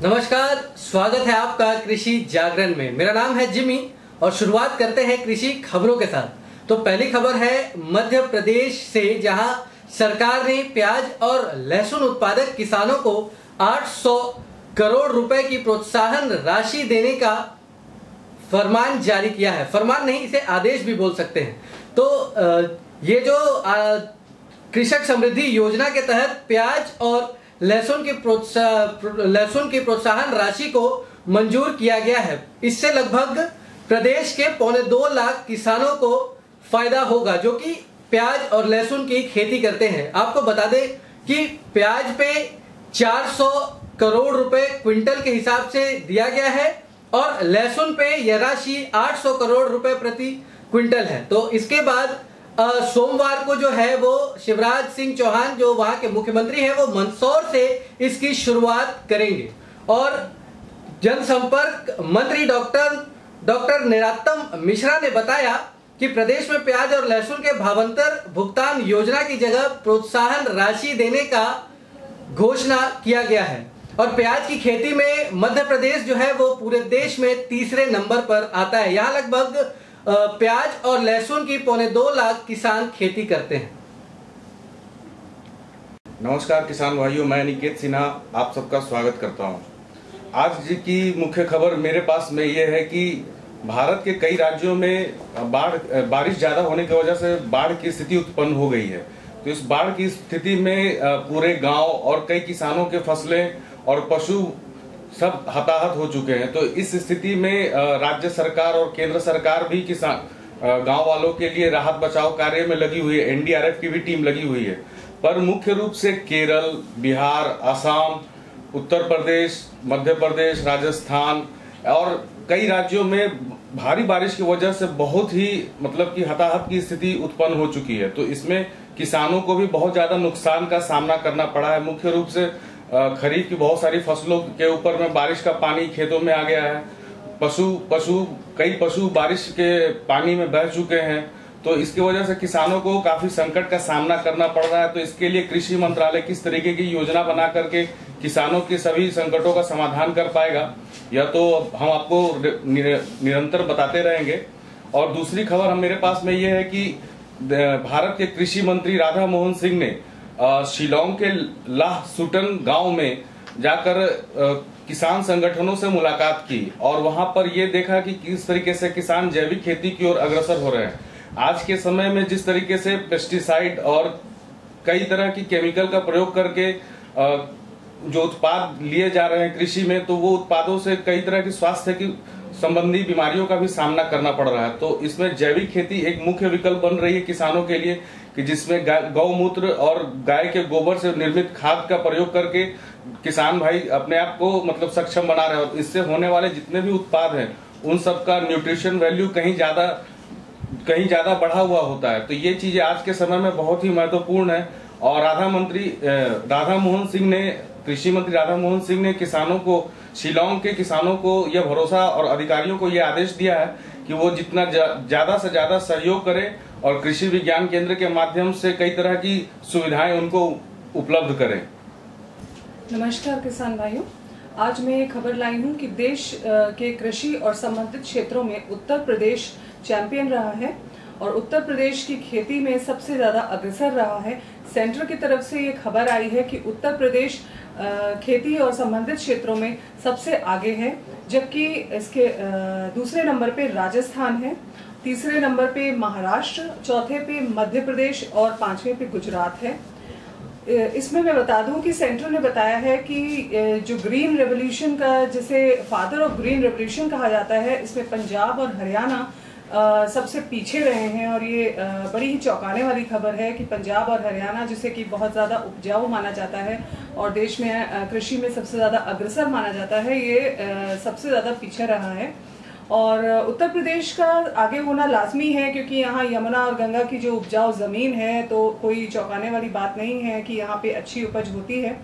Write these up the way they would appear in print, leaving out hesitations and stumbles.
नमस्कार, स्वागत है आपका कृषि जागरण में। मेरा नाम है जिमी और शुरुआत करते हैं कृषि खबरों के साथ। तो पहली खबर है मध्य प्रदेश से, जहां सरकार ने प्याज और लहसुन उत्पादक किसानों को 800 करोड़ रुपए की प्रोत्साहन राशि देने का फरमान जारी किया है। फरमान नहीं, इसे आदेश भी बोल सकते हैं। तो ये जो कृषक समृद्धि योजना के तहत प्याज और लहसुन की प्रोत्साहन राशि को मंजूर किया गया है। इससे लगभग प्रदेश के 2.25 लाख किसानों को फायदा होगा, जो कि प्याज और लहसुन की खेती करते हैं। आपको बता दें कि प्याज पे 400 करोड़ रुपए क्विंटल के हिसाब से दिया गया है और लहसुन पे यह राशि 800 करोड़ रुपए प्रति क्विंटल है। तो इसके बाद सोमवार को जो है वो शिवराज सिंह चौहान, जो वहां के मुख्यमंत्री हैं, वो मंदसौर से इसकी शुरुआत करेंगे। और जनसंपर्क मंत्री डॉक्टर नरोत्तम मिश्रा ने बताया कि प्रदेश में प्याज और लहसुन के भावांतर भुगतान योजना की जगह प्रोत्साहन राशि देने का घोषणा किया गया है। और प्याज की खेती में मध्य प्रदेश जो है वो पूरे देश में तीसरे नंबर पर आता है। यहाँ लगभग प्याज और लहसुन की 2.25 लाख किसान खेती करते हैं। नमस्कार किसान भाइयों, मैं निकेत सिन्हा आप सबका स्वागत करता हूं। आज की मुख्य खबर मेरे पास में ये है कि भारत के कई राज्यों में बारिश ज्यादा होने की वजह से बाढ़ की स्थिति उत्पन्न हो गई है। तो इस बाढ़ की स्थिति में पूरे गांव और कई किसानों के फसलें और पशु सब हताहत हो चुके हैं। तो इस स्थिति में राज्य सरकार और केंद्र सरकार भी किसान गांव वालों के लिए राहत बचाव कार्य में लगी हुई है। एनडीआरएफ की भी टीम लगी हुई है। पर मुख्य रूप से केरल, बिहार, असम, उत्तर प्रदेश, मध्य प्रदेश, राजस्थान और कई राज्यों में भारी बारिश की वजह से बहुत ही मतलब कि हताहत की स्थिति उत्पन्न हो चुकी है। तो इसमें किसानों को भी बहुत ज्यादा नुकसान का सामना करना पड़ा है। मुख्य रूप से खरीफ की बहुत सारी फसलों के ऊपर में बारिश का पानी खेतों में आ गया है। कई पशु बारिश के पानी में बह चुके हैं। तो इसकी वजह से किसानों को काफी संकट का सामना करना पड़ रहा है। तो इसके लिए कृषि मंत्रालय किस तरीके की योजना बना करके किसानों के सभी संकटों का समाधान कर पाएगा, यह तो हम आपको निरंतर बताते रहेंगे। और दूसरी खबर हम मेरे पास में यह है कि भारत के कृषि मंत्री राधा मोहन सिंह ने शिलोंग के लाह सुटन गांव में जाकर किसान संगठनों से मुलाकात की और वहां पर यह देखा कि किस तरीके से किसान जैविक खेती की ओर अग्रसर हो रहे हैं। आज के समय में जिस तरीके से पेस्टिसाइड और कई तरह की केमिकल का प्रयोग करके जो उत्पाद लिए जा रहे हैं कृषि में, तो वो उत्पादों से कई तरह की स्वास्थ्य की संबंधी बीमारियों का भी सामना करना पड़ रहा है। तो इसमें जैविक खेती एक मुख्य विकल्प बन रही है किसानों के लिए, कि जिसमें गौमूत्र और गाय के गोबर से निर्मित खाद का प्रयोग करके किसान भाई अपने आप को मतलब सक्षम बना रहे हैं। और इससे होने वाले जितने भी उत्पाद हैं उन सब का न्यूट्रिशन वैल्यू कहीं ज्यादा बढ़ा हुआ होता है। तो ये चीजें आज के समय में बहुत ही महत्वपूर्ण है। और कृषि मंत्री राधा मोहन सिंह ने किसानों को, शिलोंग के किसानों को यह भरोसा और अधिकारियों को यह आदेश दिया है कि वो जितना ज्यादा से ज्यादा सहयोग करें और कृषि विज्ञान केंद्र के माध्यम से कई तरह की सुविधाएं उनको उपलब्ध करें। नमस्कार किसान भाइयों, आज मैं ये खबर लाई हूँ कि देश के कृषि और संबंधित क्षेत्रों में उत्तर प्रदेश चैंपियन रहा है और उत्तर प्रदेश की खेती में सबसे ज्यादा अग्रसर रहा है। सेंटर की तरफ से ये खबर आई है कि उत्तर प्रदेश खेती और संबंधित क्षेत्रों में सबसे आगे है, जबकि इसके दूसरे नंबर पे राजस्थान है, तीसरे नंबर पे महाराष्ट्र, चौथे पे मध्य प्रदेश और पांचवें पे गुजरात है। इसमें मैं बता दूं कि सेंटर ने बताया है कि जो ग्रीन रेवोल्यूशन का, जिसे फादर ऑफ ग्रीन रेवोल्यूशन कहा जाता है, इसमें पंजाब और हरियाणा सबसे पीछे रहे हैं। और ये बड़ी ही चौंकाने वाली खबर है कि पंजाब और हरियाणा, जिसे कि बहुत ज़्यादा उपजाऊ माना जाता है और देश में कृषि में सबसे ज़्यादा अग्रसर माना जाता है, ये सबसे ज़्यादा पीछे रहा है। और उत्तर प्रदेश का आगे होना लाजमी है, क्योंकि यहाँ यमुना और गंगा की जो उपजाऊ ज़मीन है, तो कोई चौंकाने वाली बात नहीं है कि यहाँ पे अच्छी उपज होती है।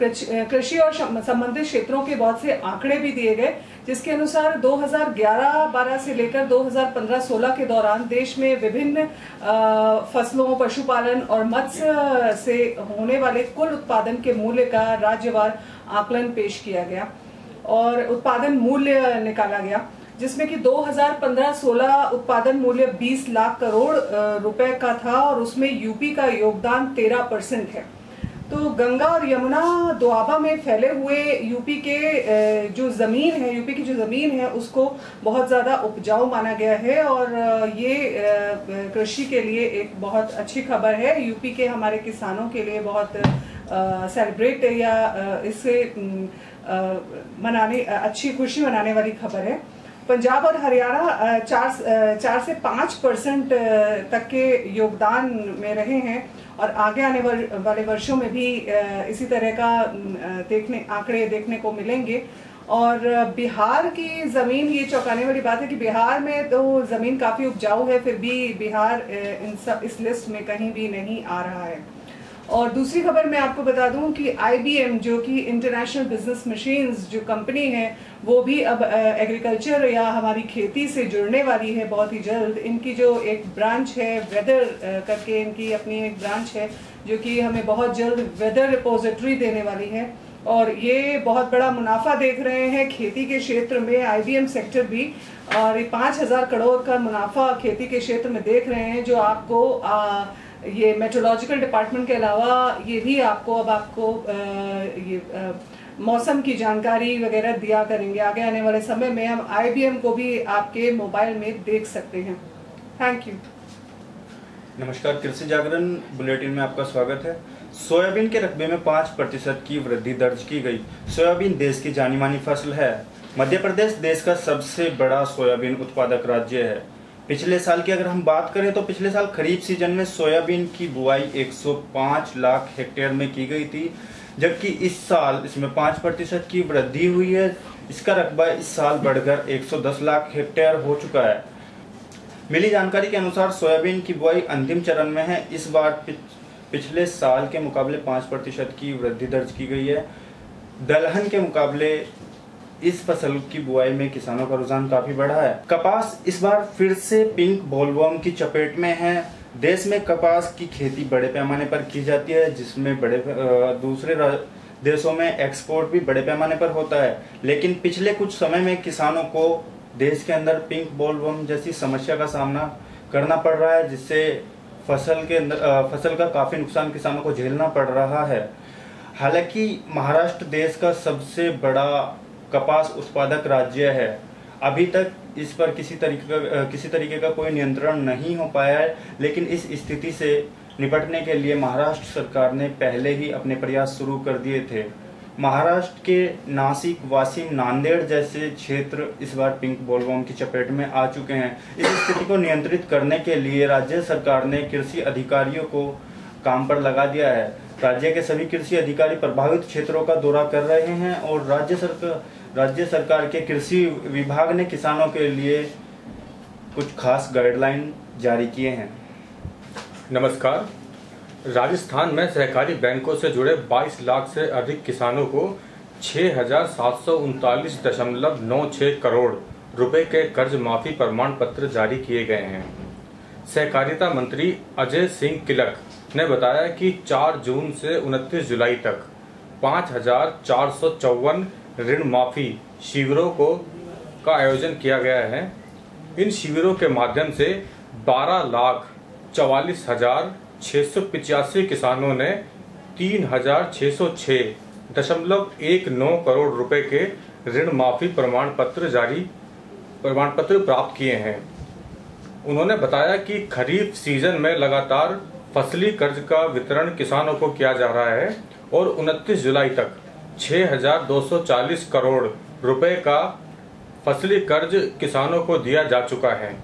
कृषि और संबंधित क्षेत्रों के बहुत से आंकड़े भी दिए गए, जिसके अनुसार 2011-12 से लेकर 2015-16 के दौरान देश में विभिन्न फसलों, पशुपालन और मत्स्य से होने वाले कुल उत्पादन के मूल्य का राज्यवार आकलन पेश किया गया। और उत्पादन मूल्य निकाला गया, जिसमें कि 2015-16 उत्पादन मूल्य 20 लाख करोड़ रुपए का था और उसमें यूपी का योगदान 13% है। तो गंगा और यमुना दोआबा में फैले हुए यूपी की जो ज़मीन है उसको बहुत ज़्यादा उपजाऊ माना गया है और ये कृषि के लिए एक बहुत अच्छी खबर है। यूपी के हमारे किसानों के लिए बहुत सेलिब्रेट या इससे अच्छी खुशी मनाने वाली खबर है। पंजाब और हरियाणा 4 से 5% तक के योगदान में रहे हैं और आगे आने वाले वर्षों में भी इसी तरह का आंकड़े देखने को मिलेंगे। और बिहार की ज़मीन, ये चौंकाने वाली बात है कि बिहार में तो ज़मीन काफ़ी उपजाऊ है, फिर भी बिहार इस लिस्ट में कहीं भी नहीं आ रहा है। और दूसरी खबर मैं आपको बता दूं कि IBM जो कि इंटरनेशनल बिजनेस मशीन्स जो कंपनी है, वो भी अब एग्रीकल्चर या हमारी खेती से जुड़ने वाली है बहुत ही जल्द। इनकी जो एक ब्रांच है वेदर करके, इनकी अपनी एक ब्रांच है जो कि हमें बहुत जल्द वेदर रिपोजिटरी देने वाली है और ये बहुत बड़ा मुनाफा देख रहे हैं खेती के क्षेत्र में IBM सेक्टर भी। और ये 5,000 करोड़ का मुनाफा खेती के क्षेत्र में देख रहे हैं, जो आपको ये मेट्रोलॉजिकल डिपार्टमेंट के अलावा ये भी आपको मौसम की जानकारी वगैरह दिया करेंगे। आगे आने वाले समय में हम IBM को भी आपके मोबाइल में देख सकते हैं। Thank you. नमस्कार, कृषि जागरण बुलेटिन में आपका स्वागत है। सोयाबीन के रकबे में 5% की वृद्धि दर्ज की गई। सोयाबीन देश की जानी मानी फसल है। मध्य प्रदेश देश का सबसे बड़ा सोयाबीन उत्पादक राज्य है। पिछले साल की अगर हम बात करें तो पिछले साल खरीफ सीजन में सोयाबीन की बुआई 105 लाख हेक्टेयर में की गई थी, जबकि इस साल इसमें 5% की वृद्धि हुई है। इसका रकबा इस साल बढ़कर 110 लाख हेक्टेयर हो चुका है। मिली जानकारी के अनुसार सोयाबीन की बुआई अंतिम चरण में है। इस बार पिछले साल के मुकाबले 5% की वृद्धि दर्ज की गई है। दलहन के मुकाबले इस फसल की बुआई में किसानों का रुझान काफी बढ़ा है। कपास इस बार फिर से पिंक बोलवर्म की चपेट में है। देश में कपास की खेती बड़े पैमाने पर की जाती है, जिसमें दूसरे देशों में एक्सपोर्ट भी बड़े पैमाने पर होता है। लेकिन पिछले कुछ समय में किसानों को देश के अंदर पिंक बोलवर्म जैसी समस्या का सामना करना पड़ रहा है, जिससे फसल का काफी नुकसान किसानों को झेलना पड़ रहा है। हालांकि महाराष्ट्र देश का सबसे बड़ा कपास उत्पादक राज्य है। अभी तक इस पर किसी तरीके का कोई नियंत्रण नहीं हो पाया है, लेकिन इस स्थिति से निपटने के लिए महाराष्ट्र सरकार ने पहले ही अपने प्रयास शुरू कर दिए थे। महाराष्ट्र के नासिक, वाशिम, नांदेड़ जैसे क्षेत्र इस बार पिंक बोलवर्म की चपेट में आ चुके हैं। इस स्थिति को नियंत्रित करने के लिए राज्य सरकार ने कृषि अधिकारियों को काम पर लगा दिया है। राज्य के सभी कृषि अधिकारी प्रभावित क्षेत्रों का दौरा कर रहे हैं और राज्य सरकार के कृषि विभाग ने किसानों के लिए कुछ खास गाइडलाइन जारी किए हैं। नमस्कार। राजस्थान में सहकारी बैंकों से जुड़े 22 लाख से अधिक किसानों को 6,739.96 करोड़ रुपए के कर्ज माफी प्रमाण पत्र जारी किए गए हैं। सहकारिता मंत्री अजय सिंह किलक ने बताया कि 4 जून से 29 जुलाई तक 5,454 ऋण माफी शिविरों का आयोजन किया गया है। इन शिविरों के माध्यम से 12,44,685 किसानों ने 3,606.19 करोड़ रुपए के ऋण माफी प्रमाण पत्र प्राप्त किए हैं। उन्होंने बताया कि खरीफ सीजन में लगातार फसली कर्ज का वितरण किसानों को किया जा रहा है और 29 जुलाई तक 6,240 करोड़ रुपए का फसली कर्ज किसानों को दिया जा चुका है।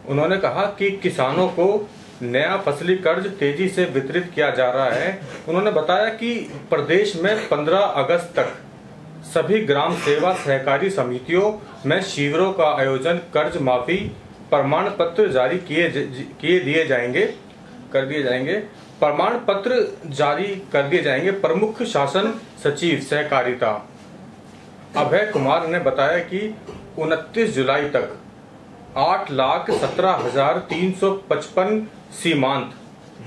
उन्होंने कहा कि किसानों को नया फसली कर्ज तेजी से वितरित किया जा रहा है। उन्होंने बताया कि प्रदेश में 15 अगस्त तक सभी ग्राम सेवा सहकारी समितियों में शिविरों का आयोजन कर्ज माफी प्रमाण पत्र जारी कर दिए जाएंगे। प्रमुख शासन सचिव सहकारिता अभय कुमार ने बताया कि 29 जुलाई तक 8,17,355 सीमांत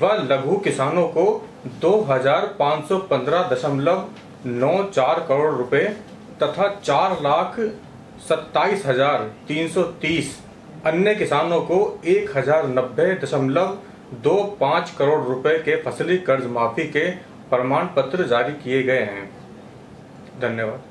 व लघु किसानों को 2,515.94 करोड़ रुपए तथा 4,27,330 अन्य किसानों को 1,090.25 करोड़ रुपए के फसली कर्ज माफी के प्रमाण पत्र जारी किए गए हैं। धन्यवाद।